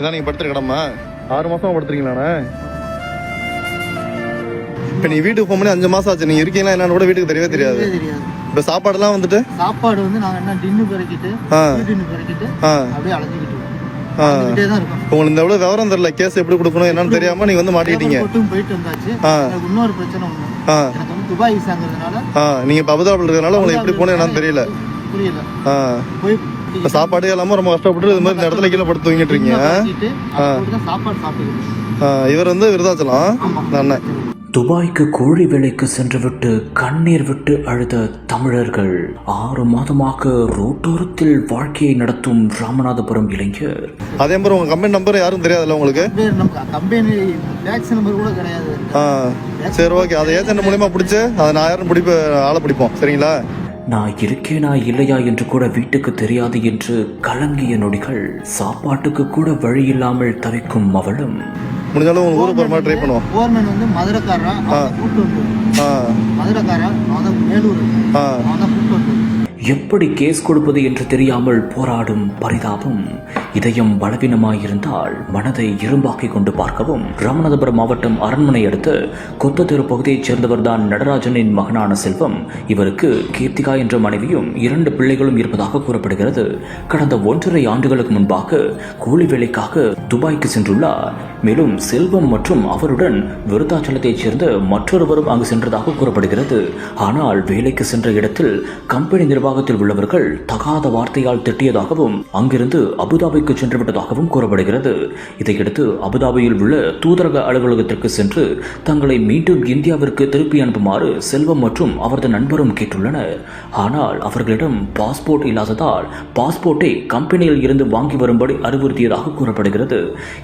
இதான் நீங்கள் படுத்துருக்கடம்மா 6 மாதமாக படுத்துருக்கீங்களாண்ணே? இப்போ நீ வீட்டுக்கு போகும்போது 5 மாதம் ஆச்சு. நீங்கள் இருக்கீங்களா என்னன்னு கூட வீட்டுக்கு தெரியவே தெரியாது. இப்போ சாப்பாடுலாம் வந்துட்டு சாப்பாடு வந்து நாங்கள் என்ன டின்னு பறக்கிட்டு அப்படியே அழைச்சிக்கிட்டு உங்களுக்கு இந்த எவ்வளவு விவரம் தெரியல. கேஸ் எப்படி கொடுக்கணும் என்னன்னு தெரியாம நீங்க வந்து மாட்டிக்கிட்டீங்க. போயிட்டு வந்தாச்சு. இன்னொரு பிரச்சனை ஒண்ணு, எனக்கு வந்து துபாய் விசாங்கிறதுனால நீங்க இப்ப அபுதாபில இருக்கறனால உங்களுக்கு எப்படி போகணும் என்னன்னு தெரியல. புரியல. இப்ப சாப்பாடு எல்லாமே ரொம்ப கஷ்டப்பட்டு இது மாதிரி இந்த இடத்துல கீழே படுத்து தூங்கிட்டு இருக்கீங்க. சாப்பாடு சாப்பிட்டு இவர் வந்து விருதாச்சலம் அண்ணன். துபாய்க்கு கூலி வேலைக்கு சென்றுவிட்டு கண்ணீர் விட்டு அழுத தமிழர்கள் 6 மாதமாக ரோட்டோரத்தில் வாழ்க்கையை நடத்தும் ராமநாதபுரம் இளைஞர். அதே மாதிரி உங்க கம்பெனி நம்பர் யாரும் தெரியாதுல்ல உங்களுக்கு? கம்பெனி டாக்ஸ் நம்பர் கூட கிடையாது. சரி, ஓகே. அதை ஏஜென்ட் மூலியமா பிடிச்சு அதை நான் யாரும் ஆளை பிடிப்போம். சரிங்களா? நான் இருக்கேனா இல்லையா என்று கூட வீட்டுக்கு தெரியாது என்று கலங்கிய நொடிகள். சாப்பாட்டுக்கு கூட வழி இல்லாமல் தவிக்கும் அவளும் முடிஞ்சாலும் உங்க ஊருக்கு போற மாதிரி ட்ரை பண்ணுவோம். போர்மேன் வந்து மதுரைக்காரா, கூட்டு வந்து மதுரைக்காரா, அவன் மேலூர், அவன் கூட்டு வந்து எப்படி கேஸ் கொடுப்பது என்று தெரியாமல் போராடும் பரிதாபம். இதயம் பலவீனமாயிருந்தால் மனதை இரும்பாக்கி கொண்டு பார்க்கவும். ராமநாதபுரம் மாவட்டம் அரண்மனை அடுத்து கொத்தத்தெரு பகுதியைச் சேர்ந்தவர் தான் நடராஜனின் மகனான செல்வம். இவருக்கு கீர்த்திகா என்ற மனைவியும் 2 பிள்ளைகளும் இருப்பதாக கூறப்படுகிறது. கடந்த 1.5 ஆண்டுகளுக்கு முன்பாக கூலி வேலைக்காக துபாய்க்கு சென்றுள்ளார். மேலும் செல்வம் மற்றும் அவருடன் விருத்தாச்சலத்தைச் சேர்ந்த மற்றொருவரும் அங்கு சென்றதாக கூறப்படுகிறது. ஆனால் வேலைக்கு சென்ற இடத்தில் கம்பெனி நிர்வாகத்தில் உள்ளவர்கள் தகாத வார்த்தையால் திட்டியதாகவும் அங்கிருந்து அபுதாபிக்கு சென்று விட்டதாகவும் கூறப்படுகிறது. இதையடுத்து அபுதாபியில் உள்ள தூதரக அலுவலகத்திற்கு சென்று தங்களை மீண்டும் இந்தியாவிற்கு திருப்பி அனுப்புமாறு செல்வம் மற்றும் அவரது நண்பரும் கேட்டுள்ளனர். ஆனால் அவர்களிடம் பாஸ்போர்ட் இல்லாததால் பாஸ்போர்ட்டை கம்பெனியில் இருந்து வாங்கி வரும்படி அறிவுறுத்தியதாக கூறப்படுகிறது.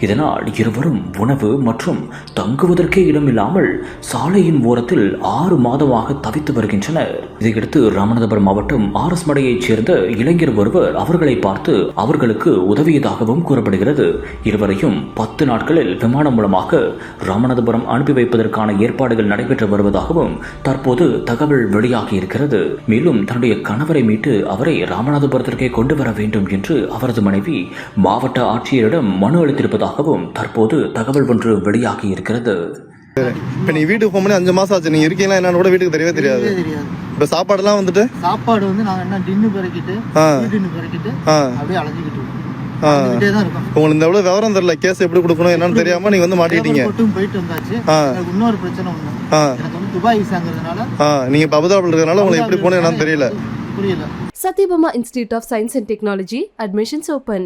இதனால் இருவரும் உணவு மற்றும் தங்குவதற்கே இடமில்லாமல் சாலையின் ஓரத்தில் 6 மாதமாக தவித்து வருகின்றனர். இதையடுத்து ராமநாதபுரம் மாவட்டம் RS மடையைச் சேர்ந்த இளைஞர் ஒருவர் அவர்களை பார்த்து அவர்களுக்கு உதவியதாகவும் கூறப்படுகிறது. இருவரையும் 10 நாட்களில் விமானம் மூலமாக ராமநாதபுரம் அனுப்பி வைப்பதற்கான ஏற்பாடுகள் நடைபெற்று வருவதாகவும் தற்போது தகவல் வெளியாகி இருக்கிறது. மேலும் தன்னுடைய கணவரை மீட்டு அவரை ராமநாதபுரத்திற்கே கொண்டு வர வேண்டும் என்று அவரது மனைவி மாவட்ட ஆட்சியரிடம் மனு அளித்திருப்பதாகவும் தற்போது தகவல் ஒன்று வெளியாகி இருக்கிறது. இப்ப நீ வீட்டுக்கு போகும்போது 5 மாசம் ஆச்சு. நீங்க இருக்கீங்களா என்னன்னு கூட வீட்டுக்கு தெரியவே தெரியாது. இப்ப சாப்பாடுலாம் வந்துட்டு சாப்பாடு வந்து நாங்க என்ன டின்னு பறக்கிட்டு அப்படியே அழைச்சிக்கிட்டு உங்களுக்கு இந்த எவ்வளவு விவரம் தெரியல. கேஸ் எப்படி கொடுக்கணும் என்னன்னு தெரியாம நீங்க வந்து மாட்டிக்கிட்டீங்க. போயிட்டு வந்தாச்சு. இன்னொரு பிரச்சனை ஒண்ணு, எனக்கு வந்து துபாய் விசாங்கிறதுனால நீங்க இப்ப அபுதாபில இருக்கறனால உங்களுக்கு எப்படி போகணும் என்னன்னு தெரியல. புரியல. Satyabama Institute of Science and Technology admissions open.